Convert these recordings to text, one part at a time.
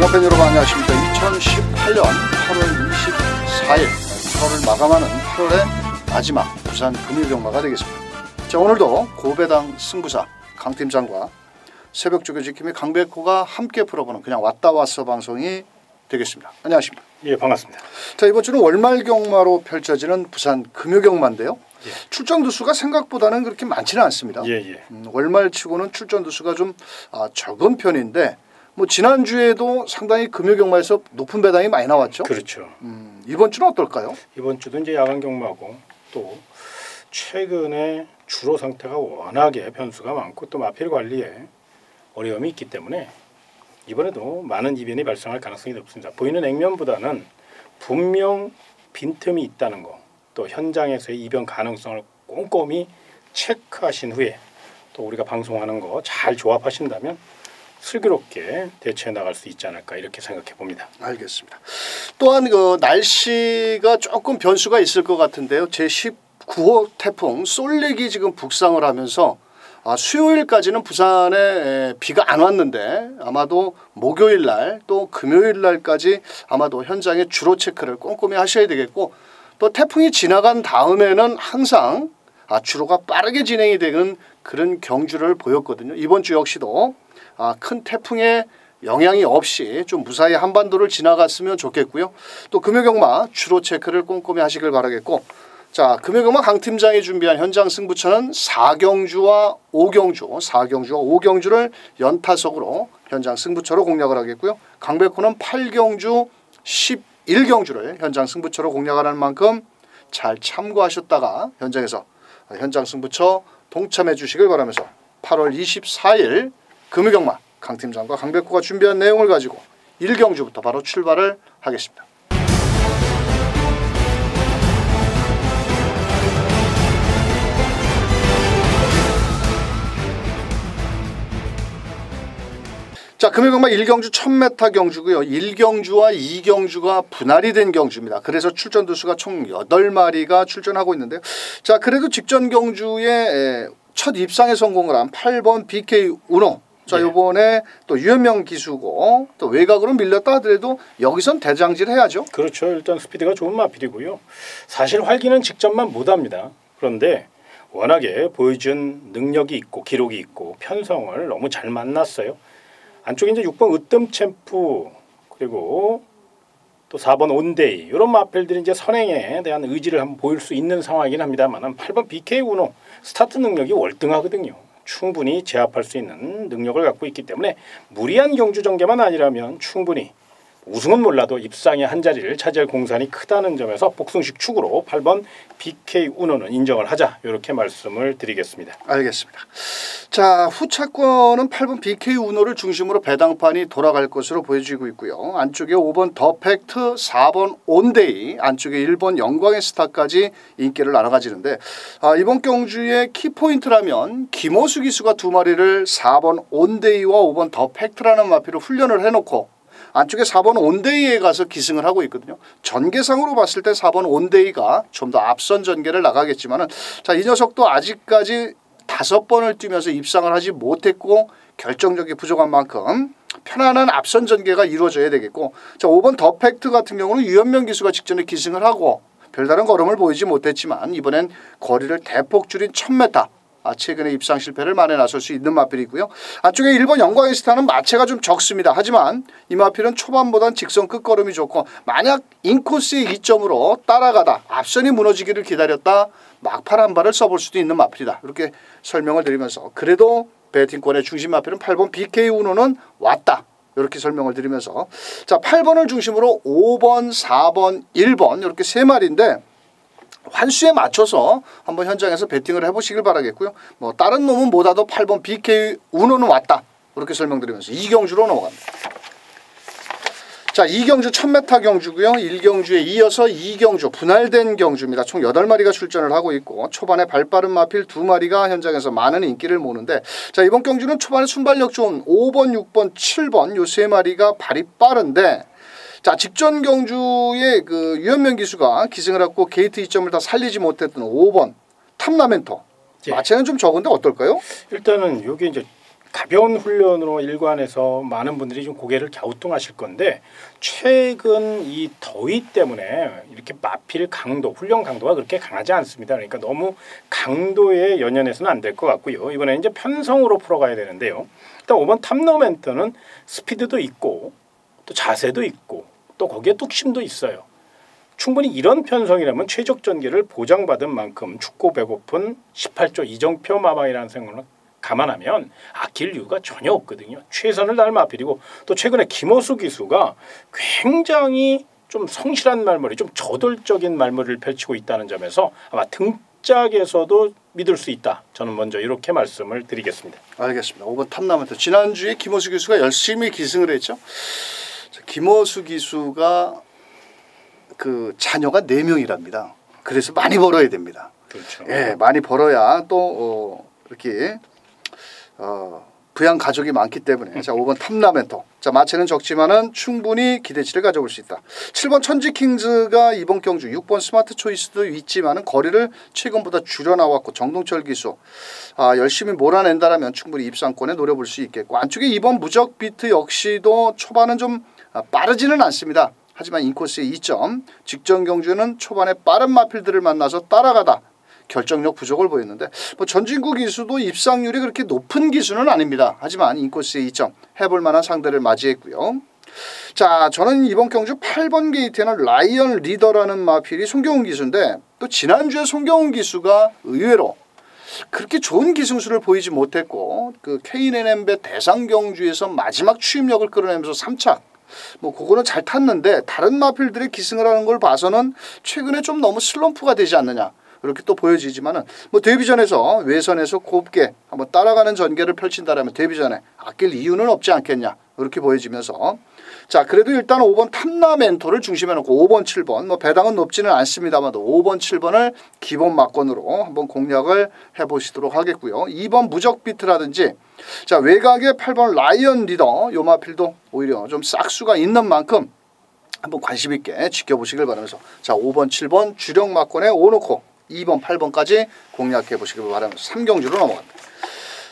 경마팬 여러분 안녕하십니까. 2018년 8월 24일 8월을 마감하는 8월의 마지막 부산 금요경마가 되겠습니다. 자, 오늘도 고배당 승부사 강팀장과 새벽조교 지킴이 강백호가 함께 풀어보는 그냥 왔다 왔어 방송이 되겠습니다. 안녕하십니까. 예, 반갑습니다. 자, 이번 주는 월말 경마로 펼쳐지는 부산 금요경마인데요. 예. 출전 두수가 생각보다는 그렇게 많지는 않습니다. 월말치고는 출전 두수가 좀 적은 편인데 뭐 지난주에도 상당히 금요경마에서 높은 배당이 많이 나왔죠. 그렇죠. 이번 주는 어떨까요? 이번 주도 이제 야간 경마고 또 최근에 주로 상태가 워낙에 변수가 많고 또 마필 관리에 어려움이 있기 때문에 이번에도 많은 이변이 발생할 가능성이 높습니다. 보이는 액면보다는 분명 빈틈이 있다는 거, 또 현장에서의 이변 가능성을 꼼꼼히 체크하신 후에 또 우리가 방송하는 거 잘 조합하신다면 슬기롭게 대처해 나갈 수 있지 않을까 이렇게 생각해 봅니다. 알겠습니다. 또한 그 날씨가 조금 변수가 있을 것 같은데요. 제19호 태풍 쏠릭이 지금 북상을 하면서 수요일까지는 부산에 비가 안 왔는데 아마도 목요일 날 또 금요일 날까지 아마도 현장의 주로 체크를 꼼꼼히 하셔야 되겠고, 또 태풍이 지나간 다음에는 항상 주로가 빠르게 진행이 되는 그런 경주를 보였거든요. 이번 주 역시도 큰 태풍의 영향이 없이 좀 무사히 한반도를 지나갔으면 좋겠고요. 또 금요경마 주로 체크를 꼼꼼히 하시길 바라겠고, 자, 금요경마 강 팀장이 준비한 현장 승부처는 4경주와 5경주를 연타석으로 현장 승부처로 공략을 하겠고요. 강백호는 8경주 11경주를 현장 승부처로 공략하는 만큼 잘 참고하셨다가 현장에서 현장 승부처 동참해 주시길 바라면서 8월 24일 금요경마 강 팀장과 강백호가 준비한 내용을 가지고 1경주부터 바로 출발을 하겠습니다. 자, 금요경마 1경주 1000m 경주고요. 1경주와 2경주가 분할이 된 경주입니다. 그래서 출전 두수가 총 8마리가 출전하고 있는데요. 자, 그래도 직전 경주에 첫 입상에 성공을 한 8번 BK 우노. 자, 요번에 또 유현명 기수고 또 외곽으로 밀렸다 하더라도 여기선 대장질 해야죠. 그렇죠. 일단 스피드가 좋은 마필이고요. 사실 활기는 직전만 못합니다. 그런데 워낙에 보여준 능력이 있고 기록이 있고 편성을 너무 잘 만났어요. 안쪽에 이제 6번 으뜸 챔프 그리고 또 4번 온데이 이런 마필들이 이제 선행에 대한 의지를 한번 보일 수 있는 상황이긴 합니다만 8번 BK 우노 스타트 능력이 월등하거든요. 충분히 제압할 수 있는 능력을 갖고 있기 때문에 무리한 경주 전개만 아니라면 충분히 우승은 몰라도 입상의 한 자리를 차지할 공산이 크다는 점에서 복승식 축으로 8번 BK 우노는 인정을 하자 이렇게 말씀을 드리겠습니다. 알겠습니다. 자, 후차권은 8번 BK 우노를 중심으로 배당판이 돌아갈 것으로 보여지고 있고요. 안쪽에 5번 더 팩트, 4번 온데이, 안쪽에 1번 영광의 스타까지 인기를 나눠가지는데 이번 경주의 키포인트라면 김호수 기수가 2마리를 4번 온데이와 5번 더 팩트라는 마필로 훈련을 해놓고 안쪽에 4번 온데이에 가서 기승을 하고 있거든요. 전개상으로 봤을 때 4번 온데이가 좀 더 앞선 전개를 나가겠지만은 자, 이 녀석도 아직까지 5번을 뛰면서 입상을 하지 못했고 결정력이 부족한 만큼 편안한 앞선 전개가 이루어져야 되겠고, 자, 5번 더 팩트 같은 경우는 유현명 기수가 직전에 기승을 하고 별다른 걸음을 보이지 못했지만 이번엔 거리를 대폭 줄인 1000m 최근에 입상 실패를 만회 나설 수 있는 마필이고요. 안쪽에 1번 영광의 스타는 마체가 좀 적습니다. 하지만 이 마필은 초반보단 직선 끝걸음이 좋고 만약 인코스의 이점으로 따라가다 앞선이 무너지기를 기다렸다 막판 한 발을 써볼 수도 있는 마필이다. 이렇게 설명을 드리면서 그래도 배팅권의 중심 마필은 8번 BK 우노는 왔다. 이렇게 설명을 드리면서 자, 8번을 중심으로 5번, 4번, 1번 이렇게 3마리인데 환수에 맞춰서 한번 현장에서 배팅을 해보시길 바라겠고요. 뭐 다른 놈은 뭐다도 8번 BK 우노는 왔다. 이렇게 설명드리면서 2경주로 넘어갑니다. 자, 2경주 1000m 경주고요. 1경주에 이어서 2경주 분할된 경주입니다. 총 8마리가 출전을 하고 있고 초반에 발빠른 마필 2마리가 현장에서 많은 인기를 모으는데 자, 이번 경주는 초반에 순발력 좋은 5번, 6번, 7번 요 3마리가 발이 빠른데 자, 직전 경주에 그 유현명 기수가 기승을 하고 게이트 이점을 다 살리지 못했던 5번 탐라멘토 마체는 좀 적은데 어떨까요? 일단은 여기 이제 가벼운 훈련으로 일관해서 많은 분들이 좀 고개를 갸우뚱하실 건데 최근 이 더위 때문에 이렇게 마필 강도, 훈련 강도가 그렇게 강하지 않습니다. 그러니까 너무 강도에 연연해서는 안 될 것 같고요. 이번에 이제 편성으로 풀어가야 되는데요. 일단 5번 탑노멘터는 스피드도 있고 또 자세도 있고 또 거기에 뚝심도 있어요. 충분히 이런 편성이라면 최적 전개를 보장받은 만큼 춥고 배고픈 18조 이정표 마방이라는 생각을 감안하면 아낄 이유가 전혀 없거든요. 최선을 다할 마필이고 또 최근에 김호수 기수가 굉장히 좀 성실한 말머리, 좀 저돌적인 말머리를 펼치고 있다는 점에서 아마 등짝에서도 믿을 수 있다. 저는 먼저 이렇게 말씀을 드리겠습니다. 알겠습니다. 5번 탐나면서 지난주에 김호수 기수가 열심히 기승을 했죠. 김호수 기수가 그 자녀가 4명이랍니다. 그래서 많이 벌어야 됩니다. 그렇죠. 예, 많이 벌어야 또 이렇게 부양 가족이 많기 때문에 자 5번 탐라멘토. 자 마체는 적지만은 충분히 기대치를 가져올 수 있다. 7번 천지킹즈가 이번 경주 6번 스마트 초이스도 있지만은 거리를 최근보다 줄여 나왔고 정동철 기수 열심히 몰아낸다라면 충분히 입상권에 노려볼 수 있겠고 안쪽에 2번 무적 비트 역시도 초반은 좀 빠르지는 않습니다. 하지만 인코스의 2점 직전 경주는 초반에 빠른 마필들을 만나서 따라가다 결정력 부족을 보였는데 뭐 전진구 기수도 입상률이 그렇게 높은 기수는 아닙니다. 하지만 인코스의 2점 해볼 만한 상대를 맞이했고요. 자 저는 이번 경주 8번 게이트에는 라이언 리더라는 마필이 송경훈 기수인데 또 지난주에 송경훈 기수가 의외로 그렇게 좋은 기승수를 보이지 못했고 그 KNN배 대상 경주에서 마지막 추임력을 끌어내면서 3차 뭐 그거는 잘 탔는데 다른 마필들의 기승을 하는 걸 봐서는 최근에 좀 너무 슬럼프가 되지 않느냐 이렇게 또 보여지지만은 뭐 데뷔전에서 외선에서 곱게 한번 따라가는 전개를 펼친다라면 데뷔전에 아낄 이유는 없지 않겠냐 이렇게 보여지면서 자 그래도 일단 5번 탐나 멘토를 중심에 놓고 5번 7번 뭐 배당은 높지는 않습니다만도 5번 7번을 기본 막건으로 한번 공략을 해보시도록 하겠고요. 2번 무적 비트라든지 자 외곽에 8번 라이언 리더 요 마필도 오히려 좀 싹수가 있는 만큼 한번 관심 있게 지켜보시길 바라면서 자 5번 7번 주력 막건에 오놓고 2번 8번까지 공략해 보시길 바라면서 3경주로 넘어갑니다.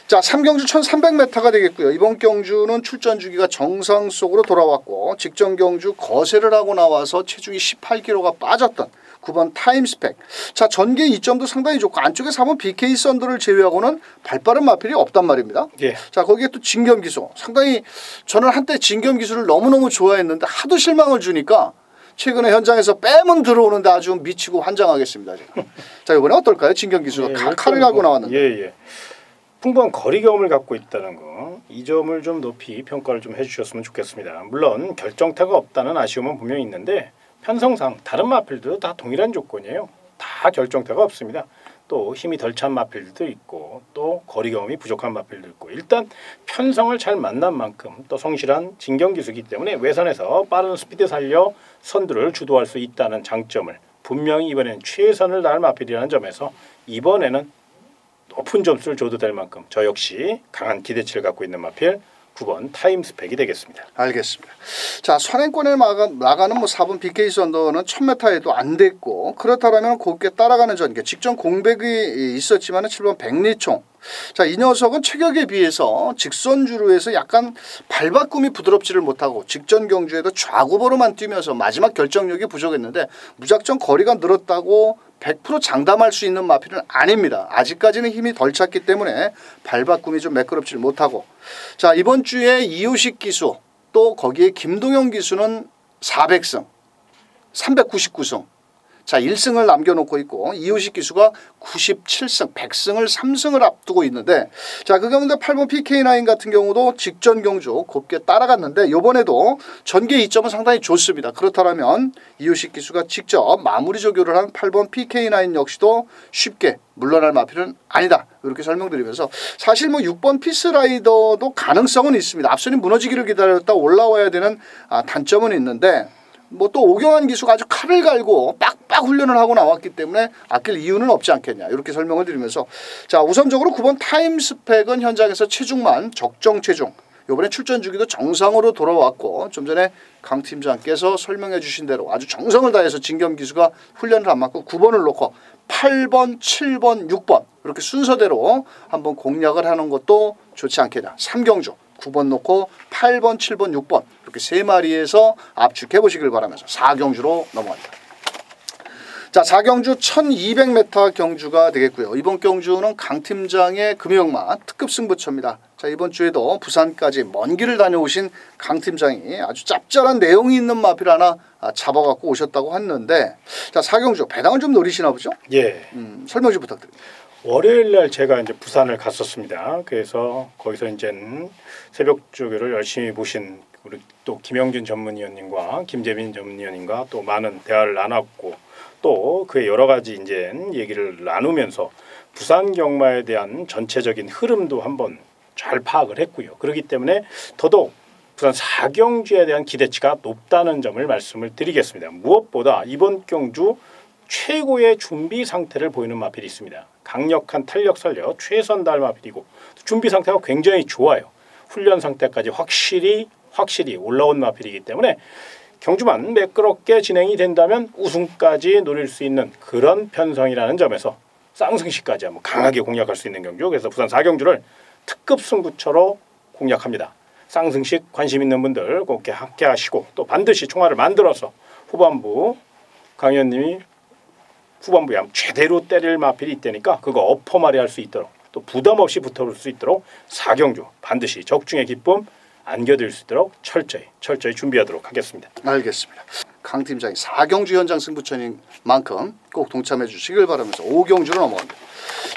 자 3경주 1300m가 되겠고요. 이번 경주는 출전 주기가 정상 속으로 돌아왔고 직전 경주 거세를 하고 나와서 체중이 18kg가 빠졌던 9번 타임스펙. 자 전개 2점도 상당히 좋고 안쪽에 4번 BK 썬더를 제외하고는 발빠른 마필이 없단 말입니다. 예. 자 거기에 또 진겸 기수. 상당히 저는 한때 진겸 기수를 너무너무 좋아했는데 하도 실망을 주니까 최근에 현장에서 빼면 들어오는데 아주 미치고 환장하겠습니다. 제가. 자 이번에 어떨까요? 진겸 기수가 예, 칼을 갖고 나왔는데. 예. 풍부한 거리 경험을 갖고 있다는 거, 이 점을 좀 높이 평가를 좀 해주셨으면 좋겠습니다. 물론 결정타가 없다는 아쉬움은 분명히 있는데 편성상 다른 마필들도 다 동일한 조건이에요. 다 결정타가 없습니다. 또 힘이 덜 찬 마필들도 있고 또 거리 경험이 부족한 마필도 있고 일단 편성을 잘 만난 만큼 또 성실한 진경 기수이기 때문에 외선에서 빠른 스피드 살려 선두를 주도할 수 있다는 장점을 분명히 이번엔 최선을 다할 마필이라는 점에서 이번에는 높은 점수를 줘도 될 만큼 저 역시 강한 기대치를 갖고 있는 마필 9번 타임스펙이 되겠습니다. 알겠습니다. 자 선행권에 나가는 뭐 4번 BK 썬더는 1000m에도 안 됐고 그렇다면 곱게 따라가는 전개 직전 공백이 있었지만 7번 백리총. 자 이 녀석은 체격에 비해서 직선주로에서 약간 발바꿈이 부드럽지를 못하고 직전 경주에도 좌구보로만 뛰면서 마지막 결정력이 부족했는데 무작정 거리가 늘었다고 100% 장담할 수 있는 마필은 아닙니다. 아직까지는 힘이 덜 찼기 때문에 발바꿈이 좀 매끄럽지 못하고 자 이번 주에 이호식 기수 또 거기에 김동영 기수는 400승 399승 자 1승을 남겨놓고 있고 이호식 기수가 97승 100승을 3승을 앞두고 있는데 자 그 가운데 8번 PK9 같은 경우도 직전 경주 곱게 따라갔는데 이번에도 전개 2점은 상당히 좋습니다. 그렇다면 이호식 기수가 직접 마무리 조교를 한 8번 PK9 역시도 쉽게 물러날 마필은 아니다. 이렇게 설명드리면서 사실 뭐 6번 피스라이더도 가능성은 있습니다. 앞선이 무너지기를 기다렸다 올라와야 되는 단점은 있는데 뭐 또 오경환 기수가 아주 칼을 갈고 빡빡 훈련을 하고 나왔기 때문에 아낄 이유는 없지 않겠냐 이렇게 설명을 드리면서 자 우선적으로 9번 타임스펙은 현장에서 체중만 적정 체중 이번에 출전 주기도 정상으로 돌아왔고 좀 전에 강 팀장께서 설명해 주신 대로 아주 정성을 다해서 진겸 기수가 훈련을 안 맞고 9번을 놓고 8번, 7번, 6번 이렇게 순서대로 한번 공략을 하는 것도 좋지 않겠냐. 3경주 9번 놓고 8번, 7번, 6번 이렇게 3마리에서 압축해 보시길 바라면서 4경주로 넘어갑니다. 자, 4경주 1200m 경주가 되겠고요. 이번 경주는 강 팀장의 금요역마 특급 승부처입니다. 자, 이번 주에도 부산까지 먼 길을 다녀오신 강 팀장이 아주 짭짤한 내용이 있는 마필 하나 잡아갖고 오셨다고 했는데, 자, 4경주 배당을 좀 노리시나 보죠? 예. 설명 좀 부탁드립니다. 월요일 날 제가 이제 부산을 갔었습니다. 그래서 거기서 이제 새벽 조교를 열심히 보신 우리 또 김영준 전문위원님과 김재민 전문위원님과 또 많은 대화를 나눴고 또 그의 여러 가지 이제 얘기를 나누면서 부산 경마에 대한 전체적인 흐름도 한번 잘 파악을 했고요. 그렇기 때문에 더더욱 부산 4경주에 대한 기대치가 높다는 점을 말씀을 드리겠습니다. 무엇보다 이번 경주 최고의 준비 상태를 보이는 마필이 있습니다. 강력한 탄력 살려 최선 다할 마필이고 준비 상태가 굉장히 좋아요. 훈련 상태까지 확실히 올라온 마필이기 때문에 경주만 매끄럽게 진행이 된다면 우승까지 노릴 수 있는 그런 편성이라는 점에서 쌍승시까지 한번 강하게 공략할 수 있는 경주. 그래서 부산 4경주를 특급 승부처로 공략합니다. 쌍승식 관심 있는 분들 꼭 함께 하시고 또 반드시 총알을 만들어서 후반부 강 의원님이 후반부에 제대로 때릴 마필이 있다니까 그거 엎어말이 할 수 있도록 또 부담 없이 붙어볼 수 있도록 4경주 반드시 적중의 기쁨 안겨드릴 수 있도록 철저히 준비하도록 하겠습니다. 알겠습니다. 강 팀장이 4경주 현장 승부처인 만큼 꼭 동참해 주시길 바라면서 5경주로 넘어갑니다.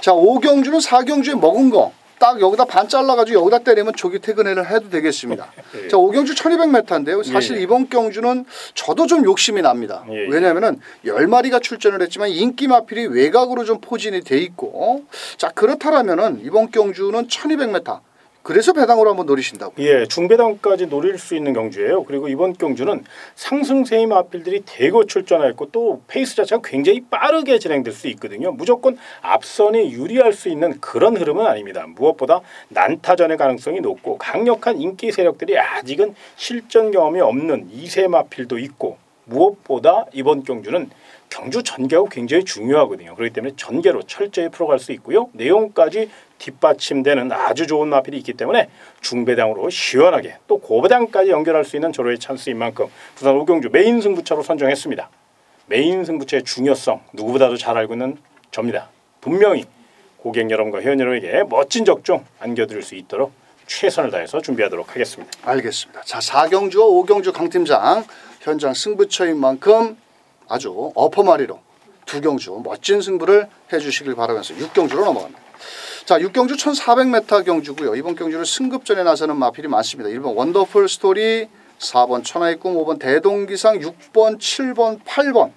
자, 5경주는 4경주에 먹은 거 딱 여기다 반 잘라가지고 여기다 때리면 조기 퇴근을 해도 되겠습니다. 예. 자, 5경주 1200m인데요. 사실 예. 이번 경주는 저도 좀 욕심이 납니다. 예. 왜냐하면 10마리가 출전을 했지만 인기 마필이 외곽으로 좀 포진이 돼 있고, 자, 그렇다라면은 이번 경주는 1200m 그래서 배당으로 한번 노리신다고. 예, 중배당까지 노릴 수 있는 경주예요. 그리고 이번 경주는 상승세의 마필들이 대거 출전하였고 또 페이스 자체가 굉장히 빠르게 진행될 수 있거든요. 무조건 앞선이 유리할 수 있는 그런 흐름은 아닙니다. 무엇보다 난타전의 가능성이 높고 강력한 인기 세력들이 아직은 실전 경험이 없는 2세 마필도 있고 무엇보다 이번 경주는 경주 전개가 굉장히 중요하거든요. 그렇기 때문에 전개로 철저히 풀어갈 수 있고요. 내용까지 뒷받침되는 아주 좋은 마필이 있기 때문에 중배당으로 시원하게 또 고배당까지 연결할 수 있는 절호의 찬스인 만큼 부산 5경주 메인 승부처로 선정했습니다. 메인 승부처의 중요성 누구보다도 잘 알고 있는 접니다. 분명히 고객 여러분과 회원 여러분에게 멋진 적중 안겨드릴 수 있도록 최선을 다해서 준비하도록 하겠습니다. 알겠습니다. 자, 4경주와 5경주 강팀장 현장 승부처인 만큼 아주 어퍼마리로 2경주 멋진 승부를 해주시길 바라면서 6경주로 넘어갑니다. 자, 6경주 1400m 경주고요. 이번 경주는 승급전에 나서는 마필이 많습니다. 1번 원더풀 스토리, 4번 천하의 꿈, 5번 대동기상, 6번, 7번, 8번.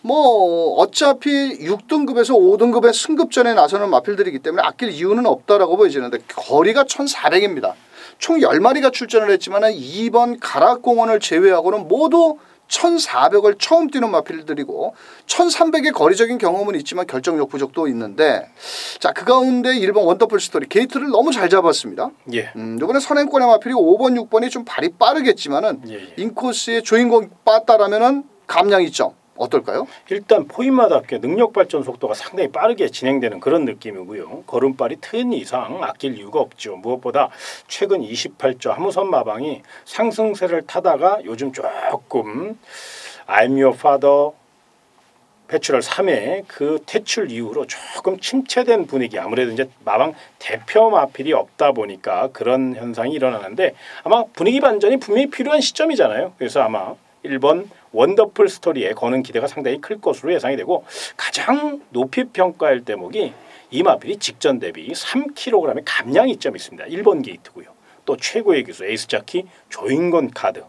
뭐 어차피 6등급에서 5등급의 승급전에 나서는 마필들이기 때문에 아낄 이유는 없다라고 보여지는데 거리가 1400입니다. 총 10마리가 출전을 했지만 2번 가락공원을 제외하고는 모두 1400을 처음 뛰는 마필들이고 1300의 거리적인 경험은 있지만 결정력 부족도 있는데, 자, 그 가운데 1번 원더풀 스토리 게이트를 너무 잘 잡았습니다. 예. 이번에 선행권의 마필이 5번 6번이 좀 발이 빠르겠지만은 예. 인코스의 주인공 빠따라면은 감량 이점 어떨까요? 일단 포인마다 능력 발전 속도가 상당히 빠르게 진행되는 그런 느낌이고요. 걸음발이 튼 이상 아낄 이유가 없죠. 무엇보다 최근 28조 하무선 마방이 상승세를 타다가 요즘 조금 I'm Your Father 배출할 3회 그 퇴출 이후로 조금 침체된 분위기, 아무래도 이제 마방 대표 마필이 없다 보니까 그런 현상이 일어나는데 아마 분위기 반전이 분명히 필요한 시점이잖아요. 그래서 아마 1번 원더풀 스토리에 거는 기대가 상당히 클 것으로 예상이 되고, 가장 높이 평가할 대목이 이 마필이 직전 대비 3kg의 감량 이점이 있습니다. 1번 게이트고요. 또 최고의 기수 에이스자키 조인건 카드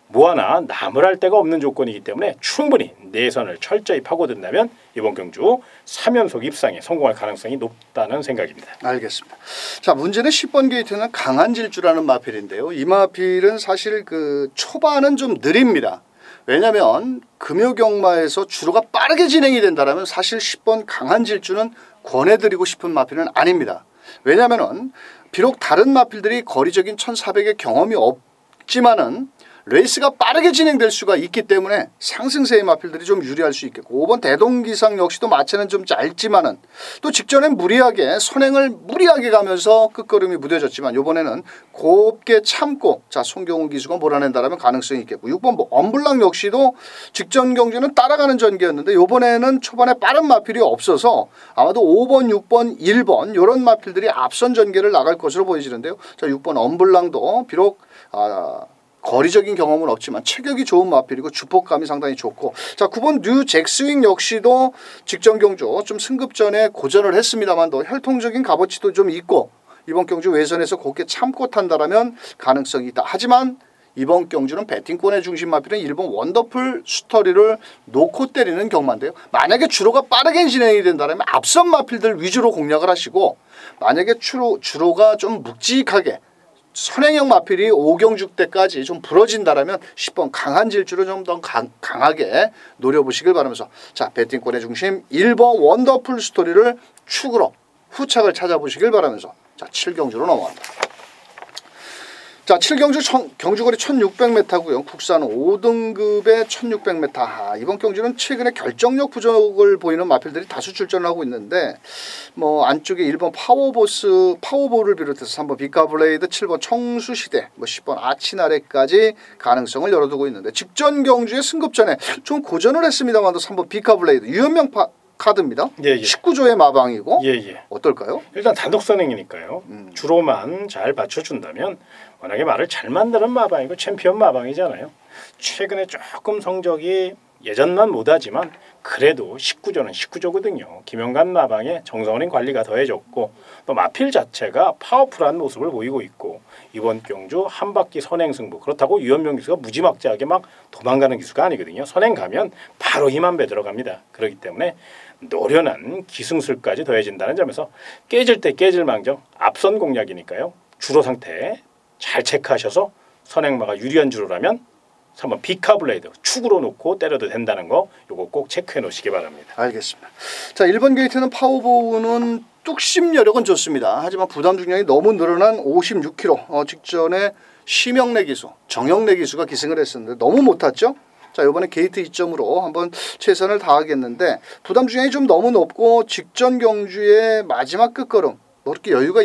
뭐 하나 나무랄 데가 없는 조건이기 때문에 충분히 내선을 철저히 파고든다면 이번 경주 3연속 입상에 성공할 가능성이 높다는 생각입니다. 알겠습니다. 자, 문제는 10번 게이트는 강한 질주라는 마필인데요. 이 마필은 사실 그 초반은 좀 느립니다. 왜냐하면 금요경마에서 주로가 빠르게 진행이 된다면 사실 10번 강한 질주는 권해드리고 싶은 마필은 아닙니다. 왜냐하면은 비록 다른 마필들이 거리적인 1400의 경험이 없지만은 레이스가 빠르게 진행될 수가 있기 때문에 상승세의 마필들이 좀 유리할 수 있겠고 5번 대동기상 역시도 마체는 좀 짧지만은 또 직전엔 무리하게 선행을 무리하게 가면서 끝걸음이 무뎌졌지만 이번에는 곱게 참고 자 송경훈 기수가 몰아낸다라면 가능성이 있겠고 6번 뭐 엄블랑 역시도 직전 경주는 따라가는 전개였는데 이번에는 초반에 빠른 마필이 없어서 아마도 5번, 6번, 1번 이런 마필들이 앞선 전개를 나갈 것으로 보여지는데요. 자 6번 엄블랑도 비록 거리적인 경험은 없지만 체격이 좋은 마필이고 주폭감이 상당히 좋고 자 9번 뉴 잭스윙 역시도 직전 경주 좀 승급전에 고전을 했습니다만도 혈통적인 값어치도 좀 있고 이번 경주 외선에서 곱게 참고 탄다라면 가능성이 있다. 하지만 이번 경주는 배팅권의 중심 마필은 1번 원더풀 스토리를 놓고 때리는 경마인데요. 만약에 주로가 빠르게 진행이 된다면 앞선 마필들 위주로 공략을 하시고 만약에 주로가 좀 묵직하게 선행형 마필이 5경주 때까지 좀 부러진다라면 10번 강한 질주를 좀 더 강하게 노려보시길 바라면서 자 배팅권의 중심 1번 원더풀 스토리를 축으로 후착을 찾아보시길 바라면서 자 7경주로 넘어갑니다. 자 7경주 경주거리 1600m고요. 국산 5등급의 1600m. 이번 경주는 최근에 결정력 부족을 보이는 마필들이 다수 출전을 하고 있는데 뭐 안쪽에 1번 파워볼을 비롯해서 3번 비카블레이드, 7번 청수시대, 뭐 10번 아치나래까지 가능성을 열어두고 있는데 직전 경주의 승급전에 좀 고전을 했습니다만 3번 비카블레이드 유연명 카드입니다. 예. 19조의 마방이고 예. 어떨까요? 일단 단독 선행이니까요. 주로만 잘 받쳐준다면 워낙에 말을 잘 만드는 마방이고 챔피언 마방이잖아요. 최근에 조금 성적이 예전만 못하지만 그래도 19조는 19조거든요. 김영관 마방에 정성어린 관리가 더해졌고 또 마필 자체가 파워풀한 모습을 보이고 있고 이번 경주 한 바퀴 선행 승부 그렇다고 유연명 기수가 무지막지하게 막 도망가는 기수가 아니거든요. 선행 가면 바로 힘 한 배 들어갑니다. 그렇기 때문에 노련한 기승술까지 더해진다는 점에서 깨질 때 깨질망정 앞선 공략이니까요. 주로 상태 잘 체크하셔서 선행마가 유리한 주로라면 3번 비카블레이드 축으로 놓고 때려도 된다는 거 요거 꼭 체크해 놓으시기 바랍니다. 알겠습니다. 자 1번 게이트는 파워보우는 뚝심 여력은 좋습니다. 하지만 부담 중량이 너무 늘어난 56kg 직전에 심영래 기수, 정영래 기수가 기승을 했었는데 너무 못 탔죠. 자 이번에 게이트 2점으로 한번 최선을 다하겠는데 부담 중량이 좀 너무 높고 직전 경주의 마지막 끝걸음 뭐 그렇게 여유가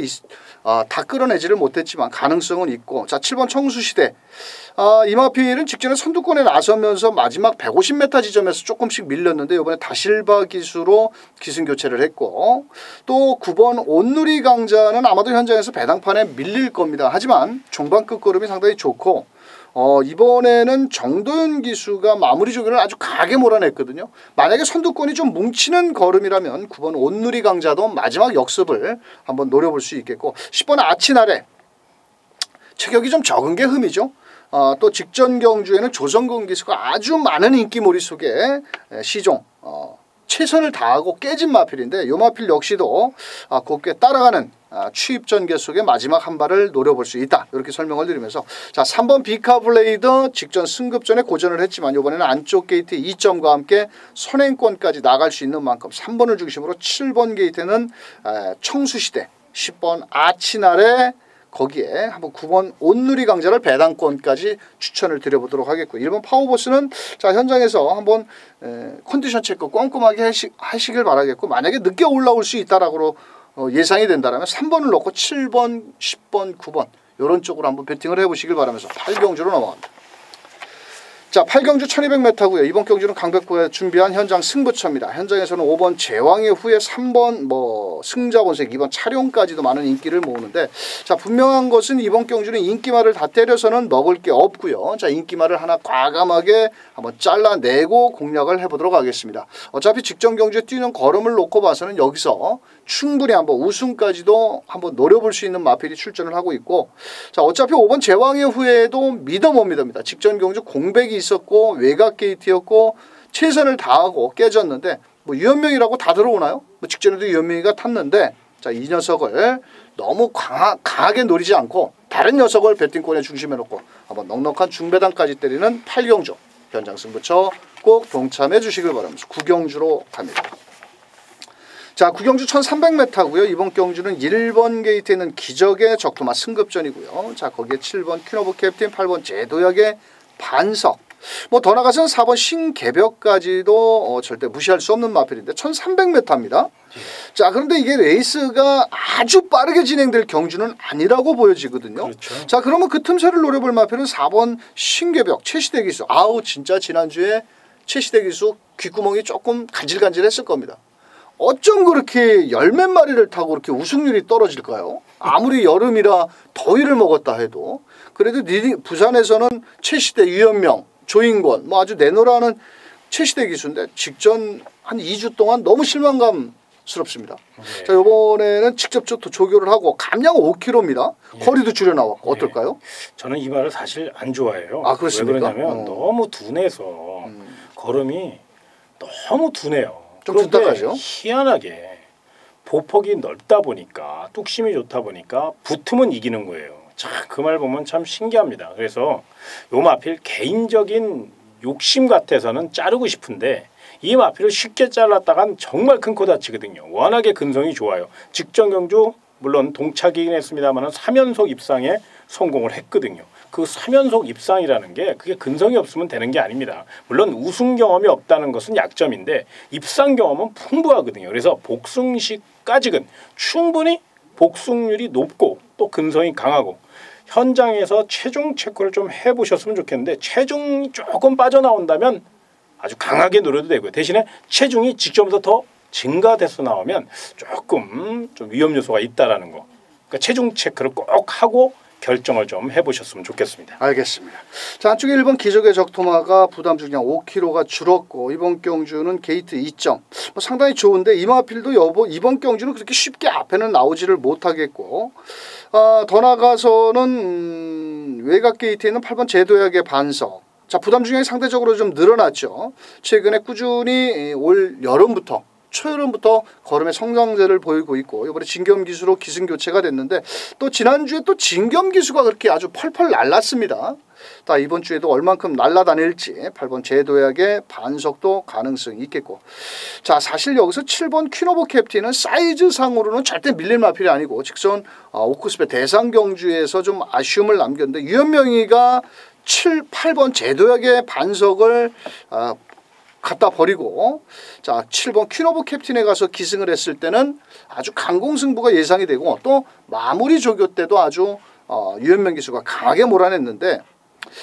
다 끌어내지를 못했지만 가능성은 있고 자 7번 청수시대 이마필은 직전에 선두권에 나서면서 마지막 150m 지점에서 조금씩 밀렸는데 이번에 다실바 기수로 기승교체를 했고 또 9번 온누리 강자는 아마도 현장에서 배당판에 밀릴 겁니다. 하지만 종반 끝걸음이 상당히 좋고 이번에는 정도윤 기수가 마무리 조기를 아주 강하게 몰아냈거든요. 만약에 선두권이 좀 뭉치는 걸음이라면 9번 온누리 강자도 마지막 역습을 한번 노려볼 수 있겠고 10번 아치나래 체격이 좀 적은 게 흠이죠. 또 직전 경주에는 조성근 기수가 아주 많은 인기몰이 속에 시종 최선을 다하고 깨진 마필인데 이 마필 역시도 곱게 따라가는 취입 전개 속에 마지막 한 발을 노려볼 수 있다. 이렇게 설명을 드리면서 자 3번 비카블레이드 직전 승급전에 고전을 했지만 이번에는 안쪽 게이트 2점과 함께 선행권까지 나갈 수 있는 만큼 3번을 중심으로 7번 게이트는 청수시대 10번 아치날에 거기에 한번 9번 온누리 강자를 배당권까지 추천을 드려보도록 하겠고 1번 파워보스는 자 현장에서 한번 컨디션 체크 꼼꼼하게 하시길 바라겠고 만약에 늦게 올라올 수 있다라고 예상이 된다면 3번을 넣고 7번, 10번, 9번 이런 쪽으로 한번 배팅을 해보시길 바라면서 8경주로 넘어갑니다. 자 8경주 1200m고요. 이번 경주는 강백구에 준비한 현장 승부처입니다. 현장에서는 5번 제왕의 후에 3번 승자본색 2번 차룡까지도 많은 인기를 모으는데 자 분명한 것은 이번 경주는 인기말을 다 때려서는 먹을 게 없고요. 자 인기말을 하나 과감하게 한번 잘라내고 공략을 해보도록 하겠습니다. 어차피 직전 경주에 뛰는 걸음을 놓고 봐서는 여기서 충분히 한번 우승까지도 한번 노려볼 수 있는 마필이 출전을 하고 있고 자 어차피 5번 제왕의 후에도 믿어봅니다. 직전 경주 공백이 있었고 외곽 게이트였고 최선을 다하고 깨졌는데 뭐 유연명이라고 다 들어오나요? 뭐 직전에도 유연명이가 탔는데 자 이 녀석을 너무 강하게 노리지 않고 다른 녀석을 배팅권에 중심에 놓고 한번 넉넉한 중배당까지 때리는 8경주 현장 승부처 꼭 동참해 주시길 바라면서 9경주로 갑니다. 자, 구경주 1300m고요. 이번 경주는 1번 게이트에 있는 기적의 적토마 승급전이고요. 자, 거기에 7번 퀸오브 캡틴, 8번 제도약의 반석, 뭐 더 나가서는 4번 신개벽까지도 절대 무시할 수 없는 마필인데 1300m입니다. 자, 그런데 이게 레이스가 아주 빠르게 진행될 경주는 아니라고 보여지거든요. 그렇죠. 자, 그러면 그 틈새를 노려볼 마필은 4번 신개벽 최시대 기수. 아우, 진짜 지난주에 최시대 기수 귓구멍이 조금 간질간질했을 겁니다. 어쩜 그렇게 열 몇 마리를 타고 그렇게 우승률이 떨어질까요? 아무리 여름이라 더위를 먹었다 해도. 그래도 부산에서는 최시대, 유현명, 조인권 뭐 아주 내노라는 최시대 기수인데 직전 한 2주 동안 너무 실망감스럽습니다. 네. 자, 이번에는 직접 조교를 하고 감량 5km입니다. 네. 거리도 줄여 나왔고 어떨까요? 네. 저는 이 말을 사실 안 좋아해요. 아, 그렇습니까? 왜 그러냐면 너무 둔해서 걸음이 너무 둔해요. 좀 둔탁하죠. 희한하게 보폭이 넓다 보니까 뚝심이 좋다 보니까 붙으면 이기는 거예요. 자, 그 말 보면 참 신기합니다. 그래서 요 마필 개인적인 욕심 같아서는 자르고 싶은데 이 마필을 쉽게 잘랐다간 정말 큰 코 다치거든요. 워낙에 근성이 좋아요. 직전 경주 물론 동차기긴 했습니다만 3연속 입상에 성공을 했거든요. 그 3연속 입상이라는 게 그게 근성이 없으면 되는 게 아닙니다. 물론 우승 경험이 없다는 것은 약점인데 입상 경험은 풍부하거든요. 그래서 복승시까지는 충분히 복승률이 높고 또 근성이 강하고 현장에서 체중 체크를 좀 해보셨으면 좋겠는데 체중이 조금 빠져나온다면 아주 강하게 노려도 되고요. 대신에 체중이 직전부터 더 증가돼서 나오면 조금 좀 위험 요소가 있다라는 거. 그러니까 체중 체크를 꼭 하고 결정을 좀 해보셨으면 좋겠습니다. 알겠습니다. 자, 안쪽에 1번 기적의 적토마가 부담 중량 5kg가 줄었고 이번 경주는 게이트 2점 뭐 상당히 좋은데 이마필도 이번 경주는 그렇게 쉽게 앞에는 나오지를 못하겠고 더 나가서는 외곽 게이트에 있는 8번 제도약의 반석. 자, 부담 중량이 상대적으로 좀 늘어났죠. 최근에 꾸준히 올 여름부터 초여름부터 걸음의 성장세를 보이고 있고 이번에 진겸 기수로 기승 교체가 됐는데 또 지난주에 또 진겸 기수가 그렇게 아주 펄펄 날랐습니다. 자, 이번 주에도 얼만큼 날아다닐지 8번 제도약의 반석도 가능성이 있겠고 자, 사실 여기서 7번 퀸오브 캡틴은 사이즈상으로는 절대 밀릴 마필이 아니고 직선 오크스페 대상 경주에서 좀 아쉬움을 남겼는데 유현명이가 8번 제도약의 반석을 갖다 버리고 자, 7번 퀸오브 캡틴에 가서 기승을 했을 때는 아주 강공승부가 예상이 되고 또 마무리 조교 때도 아주 유현명 기수가 강하게 몰아냈는데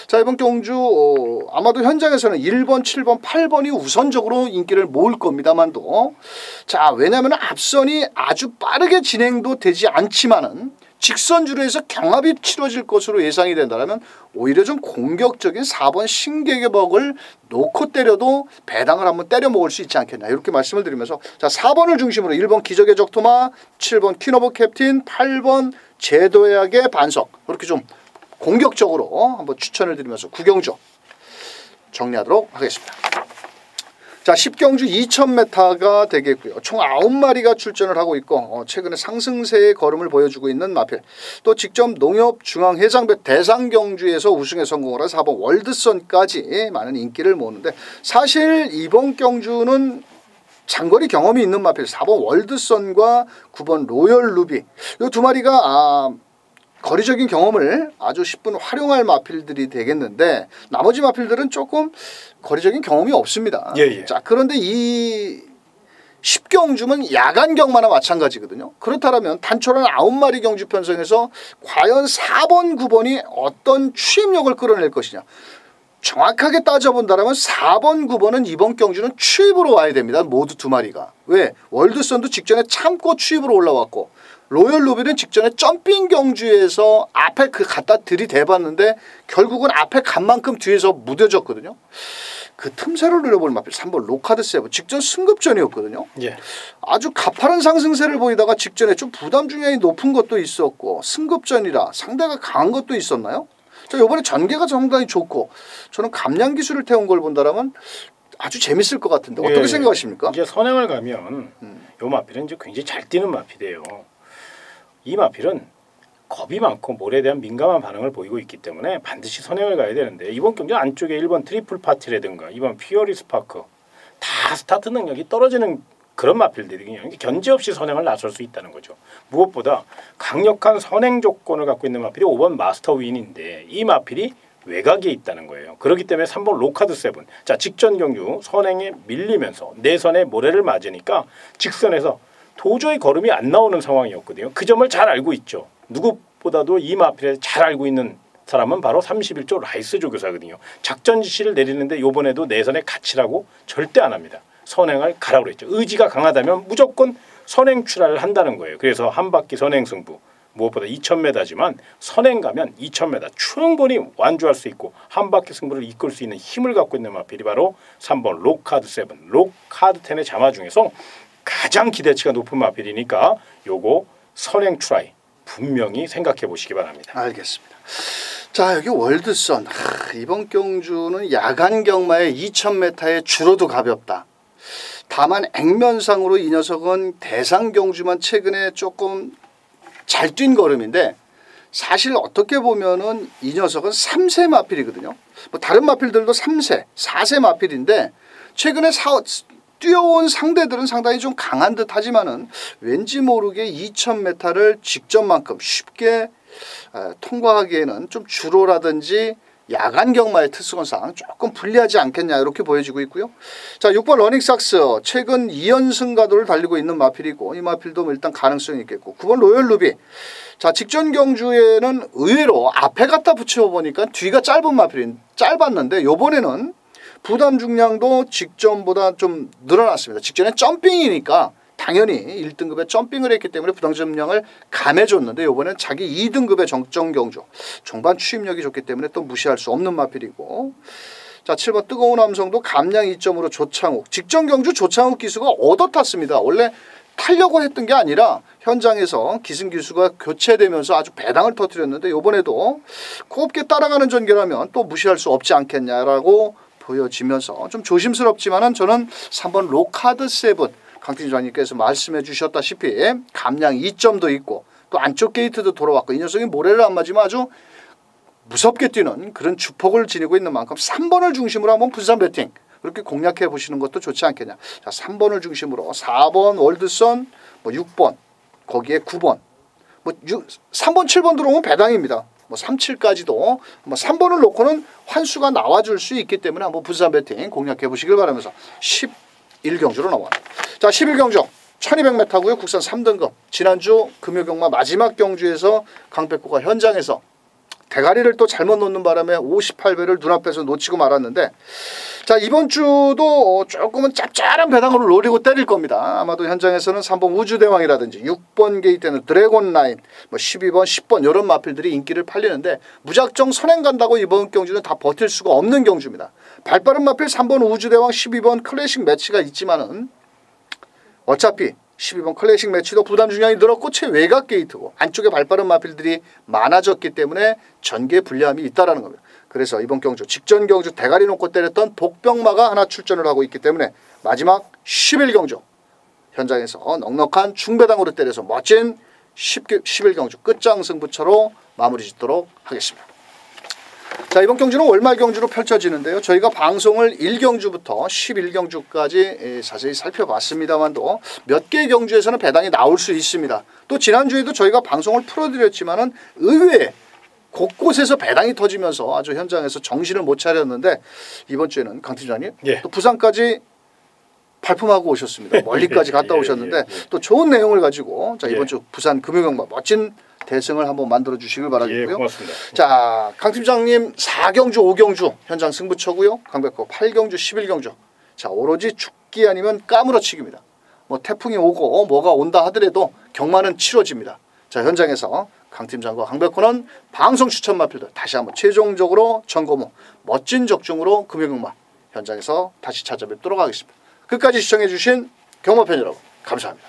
자, 이번 경주 아마도 현장에서는 1번, 7번, 8번이 우선적으로 인기를 모을 겁니다만도 자, 왜냐하면 앞선이 아주 빠르게 진행도 되지 않지만은 직선주로에서 경합이 치러질 것으로 예상이 된다면 오히려 좀 공격적인 4번 신개벽을 놓고 때려도 배당을 한번 때려 먹을 수 있지 않겠나 이렇게 말씀을 드리면서 자, 4번을 중심으로 1번 기적의 적토마, 7번 퀸오브 캡틴, 8번 제도약의 반석 이렇게 좀 공격적으로 한번 추천을 드리면서 구경주 정리하도록 하겠습니다. 자, 10경주 2000m가 되겠고요. 총 9마리가 출전을 하고 있고 최근에 상승세의 걸음을 보여주고 있는 마필. 또 직접 농협중앙해상배 대상경주에서 우승에 성공을 한 4번 월드선까지 많은 인기를 모으는데 사실 이번 경주는 장거리 경험이 있는 마필 4번 월드선과 9번 로열 루비 이 두 마리가 거리적인 경험을 아주 10분 활용할 마필들이 되겠는데 나머지 마필들은 조금 거리적인 경험이 없습니다. 예. 자, 그런데 이 10경주면 야간 경마나 마찬가지거든요. 그렇다면 단촐한 9마리 경주 편성에서 과연 4번, 9번이 어떤 추임력을 끌어낼 것이냐. 정확하게 따져본다면 4번, 9번은 이번 경주는 추입으로 와야 됩니다. 모두 두 마리가. 왜? 월드선도 직전에 참고 추입으로 올라왔고 로열 루비는 직전에 점핑 경주에서 앞에 갖다 들이대봤는데 결국은 앞에 간 만큼 뒤에서 무뎌졌거든요. 그 틈새를 노려볼 마필 3번 로카드 세븐 직전 승급전이었거든요. 예. 아주 가파른 상승세를 보이다가 직전에 좀 부담 중량이 높은 것도 있었고 승급전이라 상대가 강한 것도 있었나요? 자, 이번에 전개가 상당히 좋고 저는 감량 기술을 태운 걸 본다라면 아주 재밌을 것 같은데 어떻게 생각하십니까? 이제 선행을 가면 요 마필은 이제 굉장히 잘 뛰는 마필이에요. 이 마필은 겁이 많고 몰에 대한 민감한 반응을 보이고 있기 때문에 반드시 선행을 가야 되는데 이번 경기 안쪽에 1번 트리플 파티라든가 2번 피어리 스파크 다 스타트 능력이 떨어지는 그런 마필들이 그냥 견제 없이 선행을 나설 수 있다는 거죠. 무엇보다 강력한 선행 조건을 갖고 있는 마필이 5번 마스터 윈인데 이 마필이 외곽에 있다는 거예요. 그렇기 때문에 3번 로카드 7. 자, 직전 경주 선행에 밀리면서 내선에 모래를 맞으니까 직선에서 도저히 걸음이 안 나오는 상황이었거든요. 그 점을 잘 알고 있죠. 누구보다도 이 마필을 잘 알고 있는 사람은 바로 31조 라이스 조교사거든요. 작전 지시를 내리는데 이번에도 내선에 갇히라고 절대 안 합니다. 선행을 가라고 그랬죠. 의지가 강하다면 무조건 선행 출하를 한다는 거예요. 그래서 한 바퀴 선행 승부. 무엇보다 2000m지만 선행 가면 2000m 충분히 완주할 수 있고 한 바퀴 승부를 이끌 수 있는 힘을 갖고 있는 마필이 바로 3번 로카드 7, 로카드 10의 자마 중에서 가장 기대치가 높은 마필이니까 요거 선행 트라이 분명히 생각해 보시기 바랍니다. 알겠습니다. 자, 여기 월드선. 이번 경주는 야간 경마에 2000m에 줄어도 가볍다. 다만 액면상으로 이 녀석은 대상 경주만 최근에 조금 잘 뛴 걸음인데 사실 어떻게 보면은 이 녀석은 3세 마필이거든요. 뭐 다른 마필들도 3세, 4세 마필인데 최근에 뛰어온 상대들은 상당히 좀 강한 듯 하지만은 왠지 모르게 2000m를 직전만큼 쉽게 통과하기에는 좀 주로라든지 야간 경마의 특성상 조금 불리하지 않겠냐 이렇게 보여지고 있고요. 자, 6번 러닝삭스 최근 2연승 가도를 달리고 있는 마필이고 이 마필도 일단 가능성이 있겠고 9번 로열 루비. 자, 직전 경주에는 의외로 앞에 갖다 붙여보니까 뒤가 짧았는데 이번에는 부담 중량도 직전보다 좀 늘어났습니다. 직전에 점핑이니까 당연히 1등급에 점핑을 했기 때문에 부담 중량을 감해줬는데 이번엔 자기 2등급의 정점 경주. 종반 추임력이 좋기 때문에 또 무시할 수 없는 마필이고. 자, 7번 뜨거운 함성도 감량 2점으로 조창욱. 직전 경주 조창욱 기수가 얻어탔습니다. 원래 타려고 했던 게 아니라 현장에서 기승 기수가 교체되면서 아주 배당을 터뜨렸는데 이번에도 곱게 따라가는 전개라면 또 무시할 수 없지 않겠냐라고 보여지면서 좀 조심스럽지만은 저는 3번 로카드 7 강팀장님께서 말씀해 주셨다시피 감량 2점도 있고 또 안쪽 게이트도 돌아왔고 이 녀석이 모래를 안 맞으면 아주 무섭게 뛰는 그런 주폭을 지니고 있는 만큼 3번을 중심으로 한번 분산 배팅 그렇게 공략해 보시는 것도 좋지 않겠냐. 자, 3번을 중심으로 4번 월드선, 뭐 6번 거기에 9번 뭐 3번 7번 들어오면 배당입니다. 뭐 3, 7까지도 뭐 3번을 놓고는 환수가 나와줄 수 있기 때문에 한번 분산 배팅 공략해 보시길 바라면서 11경주로 넘어갑니다. 자, 11경주 1200m고요. 국산 3등급. 지난주 금요경마 마지막 경주에서 강백호가 현장에서 대가리를 또 잘못 놓는 바람에 58배를 눈앞에서 놓치고 말았는데 자, 이번 주도 조금은 짭짤한 배당으로 노리고 때릴 겁니다. 아마도 현장에서는 3번 우주대왕이라든지 6번 게이트는 드래곤라인 뭐 12번 10번 이런 마필들이 인기를 팔리는데 무작정 선행 간다고 이번 경주는 다 버틸 수가 없는 경주입니다. 발빠른 마필 3번 우주대왕 12번 클래식 매치가 있지만은 어차피 12번 클래식 매치도 부담 중량이 늘었고 최외곽 게이트고 안쪽에 발빠른 마필들이 많아졌기 때문에 전개 불리함이 있다라는 겁니다. 그래서 이번 경주 직전 경주 대가리 놓고 때렸던 독병마가 하나 출전을 하고 있기 때문에 마지막 11경주 현장에서 넉넉한 중배당으로 때려서 멋진 11경주 끝장 승부처로 마무리 짓도록 하겠습니다. 자, 이번 경주는 월말 경주로 펼쳐지는데요. 저희가 방송을 1경주부터 11경주까지 자세히 살펴봤습니다만도 몇 개의 경주에서는 배당이 나올 수 있습니다. 또 지난주에도 저희가 방송을 풀어드렸지만은 의외에 곳곳에서 배당이 터지면서 아주 현장에서 정신을 못 차렸는데 이번 주에는 강 팀장님 또 부산까지 발품하고 오셨습니다. 멀리까지 갔다 오셨는데 또 좋은 내용을 가지고 자, 이번 주 부산 금요경마 멋진 대승을 한번 만들어 주시길 바라겠고요. 고맙습니다. 자, 강 팀장님 4경주 5경주 현장 승부처고요. 강백호 8경주 11경주. 자, 오로지 죽기 아니면 까무러치기입니다. 뭐 태풍이 오고 뭐가 온다 하더라도 경마는 치러집니다. 자, 현장에서 강 팀장과 강백호는 방송 추천 마필들 다시 한번 최종적으로 점검 후 멋진 적중으로 금요경마 현장에서 다시 찾아뵙도록 하겠습니다. 끝까지 시청해 주신 경마팬 여러분 감사합니다.